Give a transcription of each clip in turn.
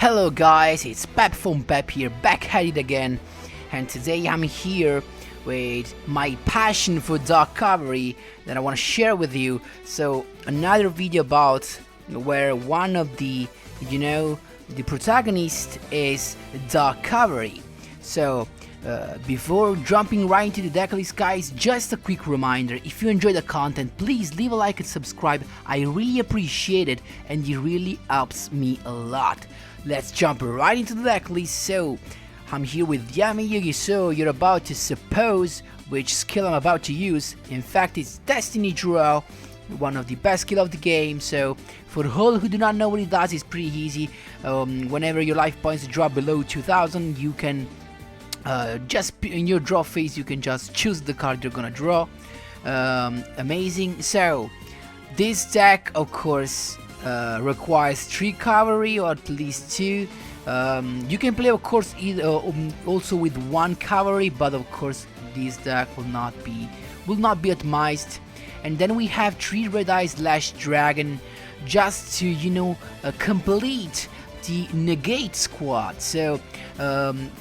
Hello guys, it's Pep from Pep here, back at it again, and today I'm here with my passion for Dark Cavalry that I want to share with you. So another video about where one of the protagonist is Dark Cavalry. So before jumping right into the decklist, guys, just a quick reminder: if you enjoy the content, please leave a like and subscribe. I really appreciate it, and it really helps me a lot. Let's jump right into the decklist. So I'm here with yugioh. So you're about to suppose which skill I'm about to use. In fact, it's Destiny Duel, one of the best skill of the game. So for all who do not know what it does, it's pretty easy. Whenever your life points drop below 2000, you can just in your draw phase, you can just choose the card you're gonna draw. Amazing. So this deck, of course, requires 3 cavalry or at least 2. You can play, of course, either also with 1 cavalry, but of course this deck will not be optimized. And then we have 3 red eyes / dragon, just to complete the negate squad. So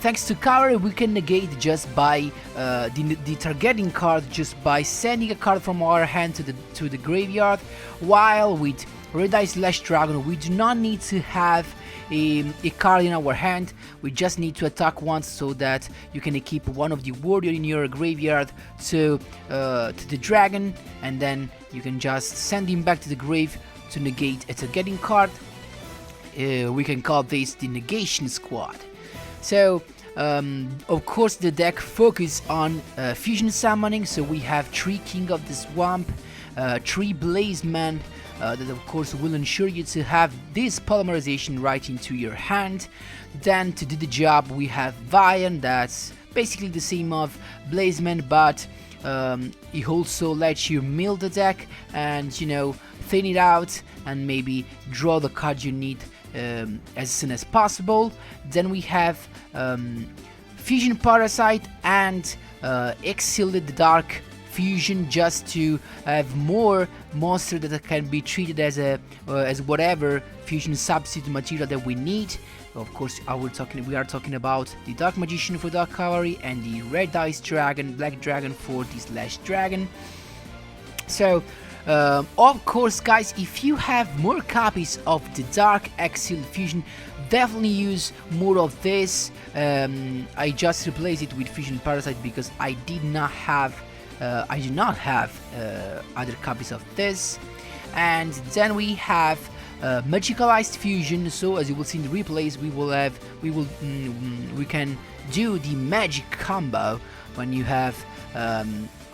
thanks to cavalry, we can negate just by the targeting card, just by sending a card from our hand to the graveyard. While with red eyes / dragon, we do not need to have a card in our hand. We just need to attack once, so that you can equip one of the warrior in your graveyard to the dragon, and then you can just send him back to the grave to negate a targeting card. We can call this the negation squad. So of course the deck focuses on fusion summoning. So we have 3 King of the Swamp, 3 Blazeman, that of course will ensure you to have this polymerization right into your hand. Then to do the job, we have Vian, that's basically the same of Blazeman, but it also lets you mill the deck and thin it out and maybe draw the card you need as soon as possible. Then we have Fusion Parasite and Exiled Dark Fusion, just to have more monster that can be treated as whatever fusion substitute material that we need. Of course, we are talking about the Dark Magician for Dark Cavalry and the Red Dice Dragon, Black Dragon for the / Dragon. So of course, guys, if you have more copies of the Dark Exiled Fusion, definitely use more of this. I just replaced it with Fusion Parasite because I do not have other copies of this. And then we have Magicalized Fusion. So as you will see in the replays, we can do the magic combo when you have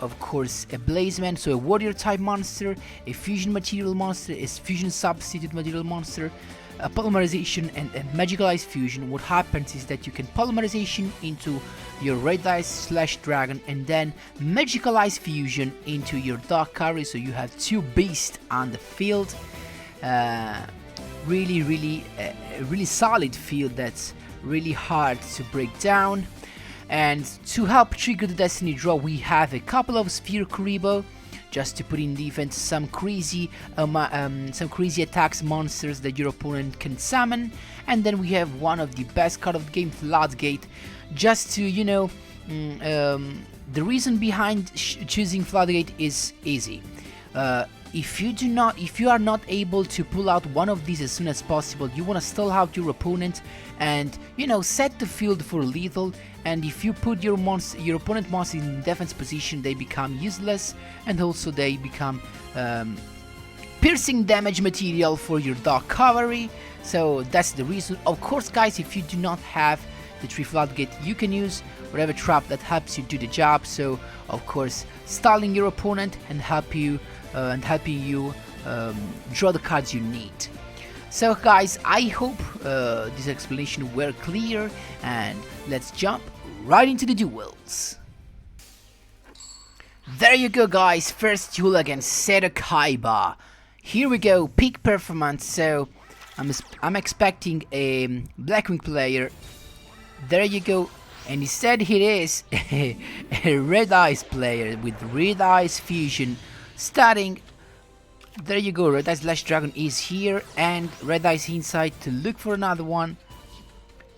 of course a Blazeman, so a warrior type monster, a fusion material monster, a fusion substitute material monster, a polymerization, and a magicalized fusion. What happens is that you can polymerization into your red dice / dragon, and then magicalized fusion into your Dark Cavalry, so you have 2 beasts on the field. Really solid field that's really hard to break down. And to help trigger the Destiny Draw, we have a couple of Sphere Kuriboh, just to put in defense some crazy attacks monsters that your opponent can summon. And then we have one of the best card of the game, Floodgate, just to the reason behind choosing Floodgate is easy. If you are not able to pull out one of these as soon as possible, you want to stall out your opponent and set the field for lethal. And if you put your opponent monster in defense position, they become useless, and also they become piercing damage material for your Dark Cavalry. So that's the reason. Of course, guys, if you do not have the 3 Floodgate, you can use whatever trap that helps you do the job. So of course, stalling your opponent and helping you draw the cards you need. So guys, I hope this explanation were clear, and let's jump right into the duels. There you go, guys, first duel against Kaiba. Here we go, peak performance. So I'm expecting a Blackwing player. There you go, and instead it is a Red Eyes player with Red Eyes Fusion starting. There you go, Red Eyes / Dragon is here, and Red Eyes inside to look for another one.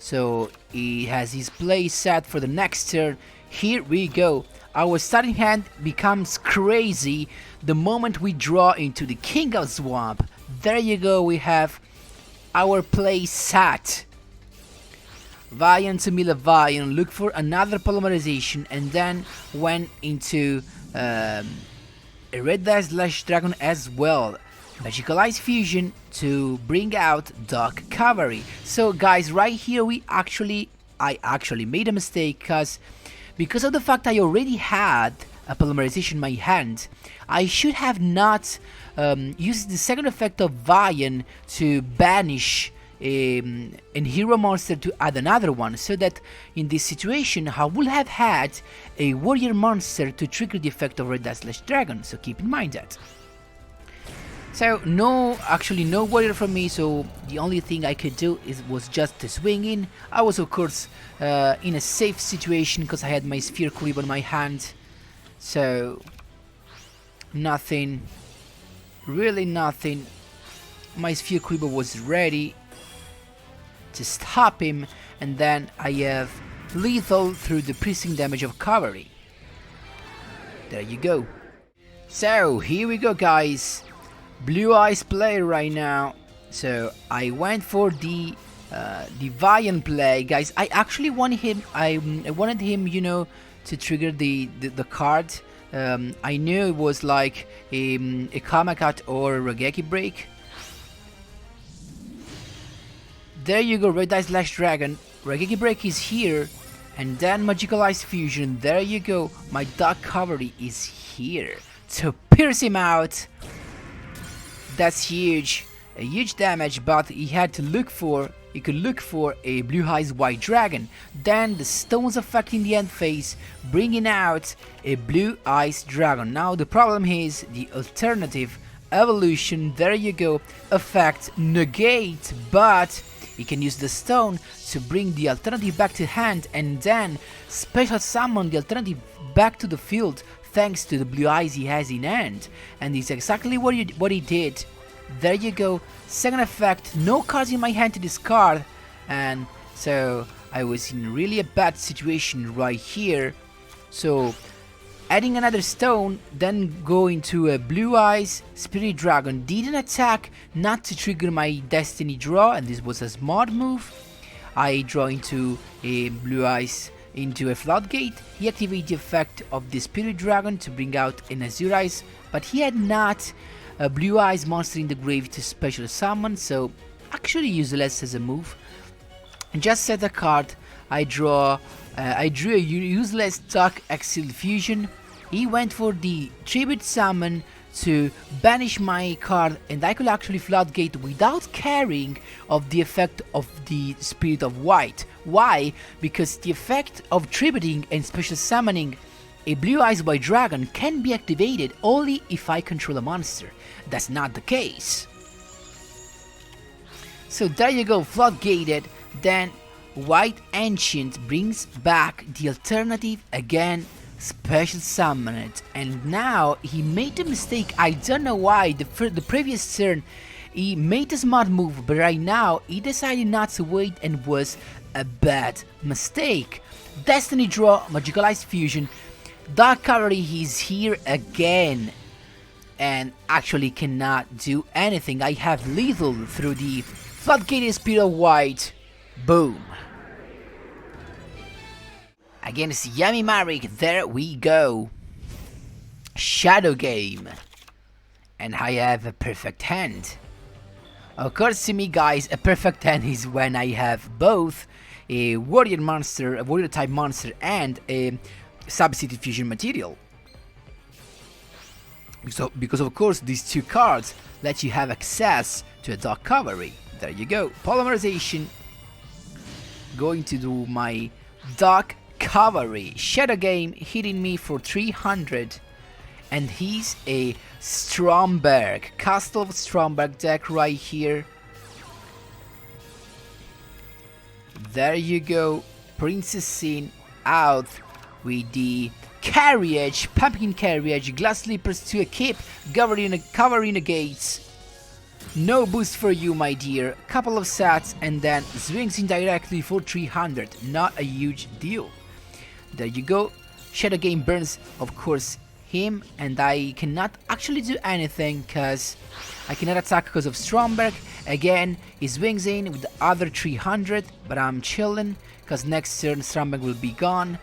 So he has his play set for the next turn. Here we go. Our starting hand becomes crazy the moment we draw into the King of Swamp. There you go, we have our play set. Vian to Mila Vian, look for another polymerization, and then went into a Red Dice Lash Dragon as well. Magical Ice Fusion to bring out Dark Cavalry. So guys, right here I actually made a mistake because of the fact I already had a polymerization in my hand. I should have not used the second effect of Vian to banish a hero monster to add another one, so that in this situation I would have had a warrior monster to trigger the effect of Red Dice Lash Dragon, so keep in mind that. So no warrior from me, so the only thing I could do was just to swing in. I was of course in a safe situation because I had my Sphere Kuriboh in my hand, so nothing, really nothing. My Sphere Kuriboh was ready to stop him, and then I have lethal through the piercing damage of Cavalry. There you go. So here we go, guys. Blue Eyes play right now. So I went for the Vian play, guys. I actually wanted him. I wanted him, you know, to trigger the card. I knew it was like a Kamakat or a Rageki break. There you go, Red Dice Lash Dragon. Rageki break is here, and then Magical Ice Fusion. There you go. My Dark Cavalry is here to pierce him out. That's huge, a huge damage. But he had to look for. He could look for a Blue Eyes White Dragon. Then the stones affecting the end phase, bringing out a Blue Eyes Dragon. Now the problem is the alternative evolution. There you go. Effect negate, but he can use the stone to bring the alternative back to hand, and then special summon the alternative back to the field thanks to the blue eyes he has in hand. And it's exactly what he did. There you go. Second effect, no cards in my hand to discard, and so I was in really a bad situation right here. So adding another stone, then going to a Blue Eyes Spirit Dragon didn't attack, not to trigger my Destiny draw, and this was a smart move. I draw into a Blue Eyes into a Floodgate. He activated the effect of the Spirit Dragon to bring out an Azure Eyes, but he had not a Blue Eyes monster in the grave to special summon, so actually useless as a move. Just set a card. I drew a useless Dark Exile Fusion. He went for the Tribute Summon to banish my card, and I could actually Floodgate without caring of the effect of the Spirit of White. Why? Because the effect of tributing and special summoning a Blue Eyes White Dragon can be activated only if I control a monster. That's not the case. So there you go, Floodgated. Then White Ancient brings back the alternative again, special summon it, and now he made a mistake. I don't know why. The previous turn he made a smart move, but right now he decided not to wait, and was a bad mistake. Destiny draw, Magical Ice Fusion. Dark Cavalry, he's here again, and actually cannot do anything. I have lethal through the Floodgated Spirit of White. Boom. Against Yami Marik, there we go. Shadow Game. And I have a perfect hand. Of course, to me, guys, a perfect hand is when I have both a warrior monster, a warrior type monster, and a substitute fusion material. Because of course these two cards let you have access to a Dark Cavalry. There you go. Polymerization. Going to do my Dark Cavalry. Shadow Game hitting me for 300. And he's a Stromberg. Castle of Stromberg deck right here. There you go. Princess Scene out with the Carriage, Pumpkin Carriage, Glass Slippers to equip, Cavalry Negates. No boost for you, my dear. Couple of sats and then swings in directly for 300. Not a huge deal. There you go. Shadow Game burns, of course, him, and I cannot actually do anything because I cannot attack because of Stromberg. Again, he swings in with the other 300, but I'm chilling because next turn Stromberg will be gone.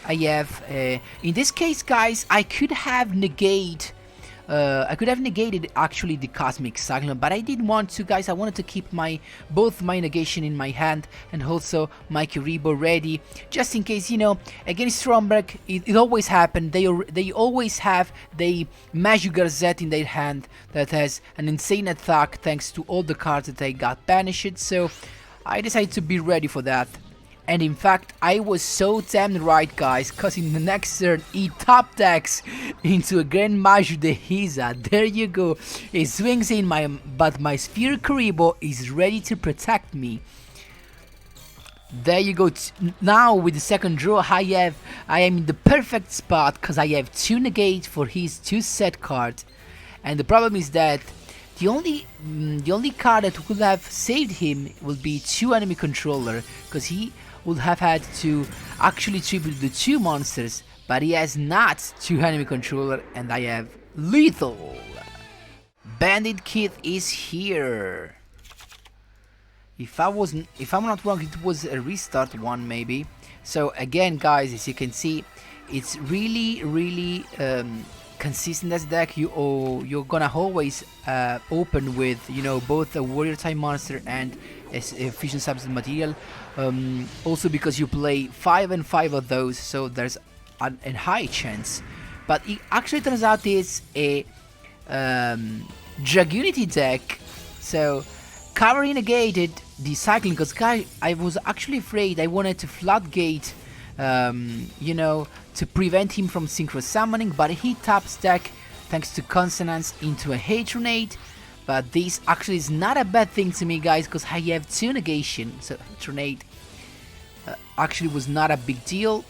I have, in this case, guys, I could have negated actually the Cosmic Cyclone, but I didn't want to, guys. I wanted to keep both my negation in my hand and also my Kuribo ready, just in case, you know, against Stromberg, it always happened. They always have the Magic Gazette in their hand that has an insane attack thanks to all the cards that they got banished, so I decided to be ready for that. And in fact, I was so damn right, guys, cause in the next turn he top decks into a Grand Maju de Hisa. There you go. He swings in but my Sphere Kuribo is ready to protect me. There you go. Now with the second draw, I am in the perfect spot cause I have 2 negate for his 2 set card. And the problem is that the only card that would have saved him will be 2 enemy controller, cause he would have had to actually tribute the 2 monsters, but he has not 2 enemy controller, and I have lethal. Bandit Kid is here. If I'm not wrong, it was a restart one maybe. So again, guys, as you can see, it's really consistent as deck. You're gonna always open with, you know, both a warrior type monster and a fusion substance material. Also because you play 5 and 5 of those, so there's a high chance. But it actually turns out it's a Dragunity deck. So Cavalry negated the cycling because I was actually afraid. I wanted to floodgate, you know, to prevent him from synchro summoning, but he taps deck thanks to Consonance into a Hatronade. But this actually is not a bad thing to me, guys, because I have 2 negation, so Hatronade actually was not a big deal.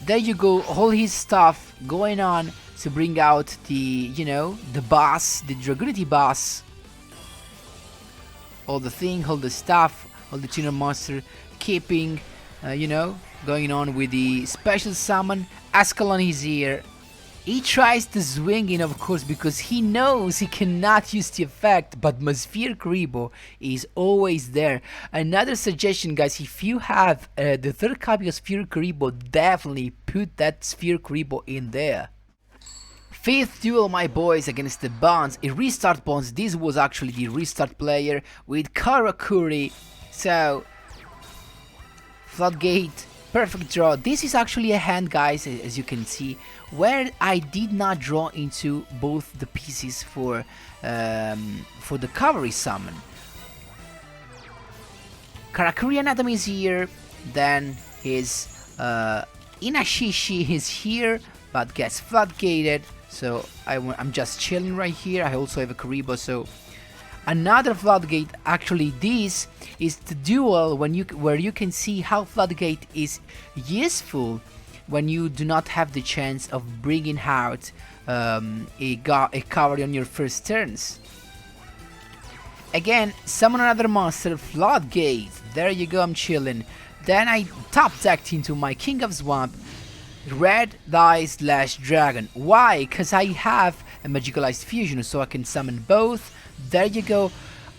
There you go, all his stuff going on to bring out the, you know, the boss, the Dragunity boss. All the thing, all the stuff, all the tuner monster, keeping, you know, going on with the special summon. Ascalon is here. He tries to swing in, of course, because he knows he cannot use the effect, but my Sphere Kuribo is always there. Another suggestion, guys, if you have the 3rd copy of Sphere Kuribo, definitely put that Sphere Kuribo in there. 5th duel, my boys, against the Bonds. A restart Bonds. This was actually the restart player with Karakuri. So, Floodgate, perfect draw. This is actually a hand, guys, as you can see, where I did not draw into both the pieces for the Cavalry summon. Karakuri Anatomy is here, then his Inashishi is here, but gets floodgated, so I'm just chilling right here. I also have a Kuribo, so another floodgate. Actually, this is the duel where you can see how floodgate is useful when you do not have the chance of bringing out a cavalry on your first turns. Again, summon another monster, Floodgate. There you go, I'm chilling. Then I top decked into my King of Swamp, Red Die / Dragon. Why? Because I have a Magicalized Fusion, so I can summon both. There you go.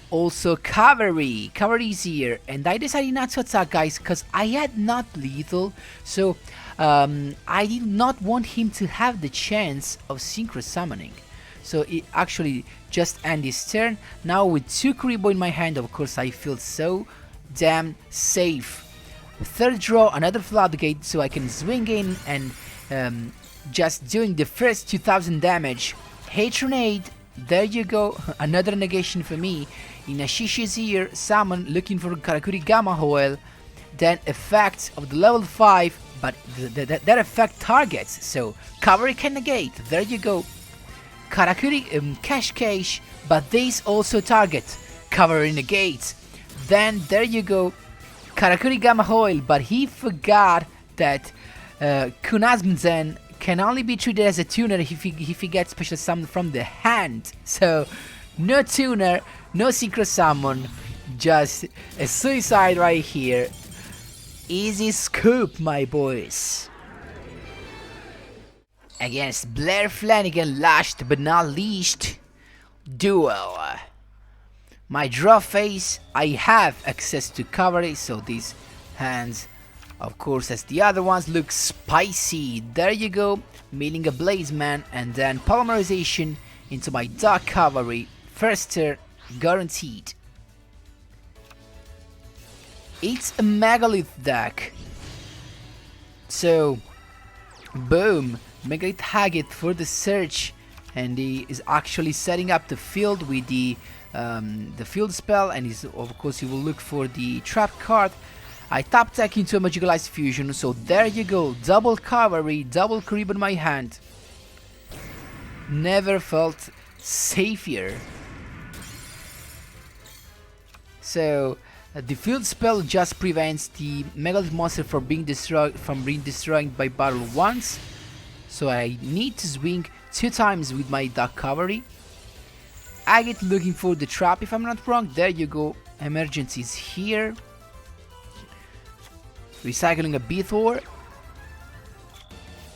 Also Cavalry. Cavalry is here, and I decided not to attack, guys, because I had not lethal, so I did not want him to have the chance of synchro summoning. So it actually just ended his turn. Now with 2 Kuribo in my hand, of course I feel so damn safe. 3rd draw, another Floodgate, so I can swing in and just doing the first 2000 damage. Hatronade, there you go, another negation for me. Inashishi is here, summon, looking for Karakuri Gamma Oil. Then effects of the level 5, but that effect targets, so Cavalry can negate. There you go. Karakuri Cash, but these also target. Cavalry negates. Then there you go. Karakuri Gamma Oil, but he forgot that Kunazmzen can only be treated as a tuner if he gets special summon from the hand. So No tuner, no synchro summon, just a suicide right here. Easy scoop, my boys. Against Blair Flanagan, lashed but not leashed. Duel. My draw phase, I have access to Cavalry, so these hands, of course, as the other ones, look spicy. There you go, milling a Blaze Man, and then polymerization into my Dark Cavalry. First turn, guaranteed. It's a Megalith deck. So, boom, Megalith Haggith for the search, and he is actually setting up the field with the field spell, and of course he will look for the trap card. I tap deck into a Magicalized Fusion, so there you go, double Cavalry, double Kariba in my hand. Never felt safer. So the field spell just prevents the Megalith monster from being destroyed by battle once. So I need to swing 2 times with my Dark Cavalry. Agate looking for the trap, if I'm not wrong. There you go. Emergency is here. Recycling a Bithor.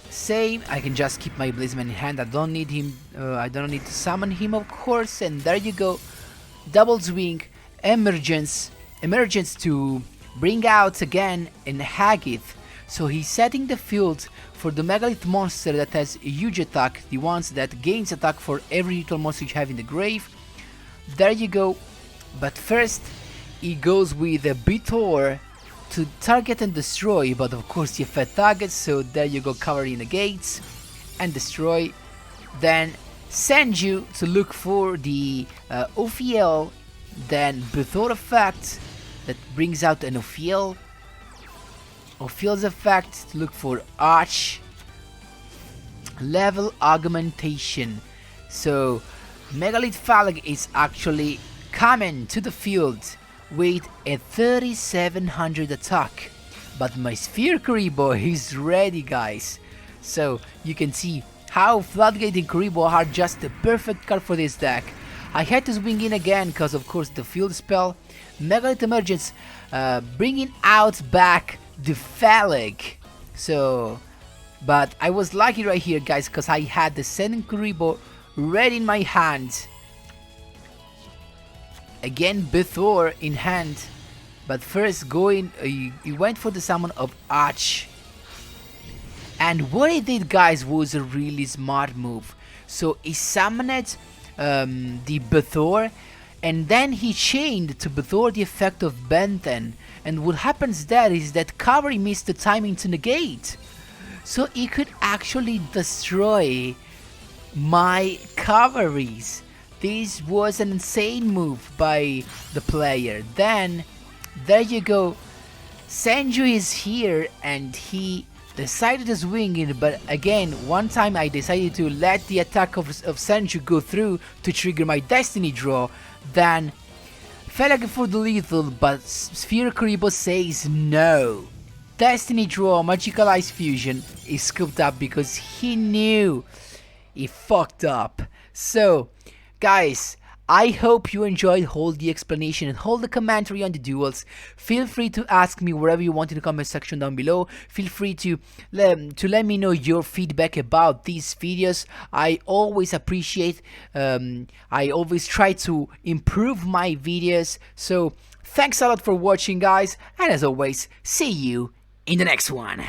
Same. I can just keep my Blazeman in hand. I don't need him. I don't need to summon him, of course. And there you go. Double swing. Emergence to bring out again in Haggith. So he's setting the field for the Megalith monster that has a huge attack, the ones that gains attack for every neutral monster you have in the grave. There you go. But first he goes with a Bithor to target and destroy, but of course you fed targets, so there you go, Cavalry negates and destroy. Then send you to look for the Ophiel, then Bithor effect that brings out an Ophiel. Ophiel's effect to look for Arch. Level augmentation. So Megalith Phalanx is actually coming to the field with a 3700 attack, but my Sphere Karibo is ready, guys. So you can see how Floodgate and Karibo are just the perfect card for this deck. I had to swing in again because of course the field spell, Megalith Emergence, bringing out back the Phalanx. So, but I was lucky right here, guys, because I had the Sending Karibo ready in my hand. Again, Bithor in hand, but first he went for the summon of Arch. And what he did, guys, was a really smart move. So he summoned the Bithor, and then he chained to Bithor the effect of Benten. And what happens there is that Cavalry missed the timing to negate, so he could actually destroy my Cavalries. This was an insane move by the player. Then, there you go, Senju is here and he decided to swing in, but again, one time I decided to let the attack of Senju go through to trigger my Destiny draw. Then Phalanx for the lethal, but Sphere Karibo says no. Destiny draw, Magicalized Fusion is scooped up because he knew he fucked up. So, guys, I hope you enjoyed all the explanation and all the commentary on the duels. Feel free to ask me wherever you want in the comment section down below. Feel free to let me know your feedback about these videos. I always appreciate, I always try to improve my videos. So thanks a lot for watching, guys, and as always, see you in the next one.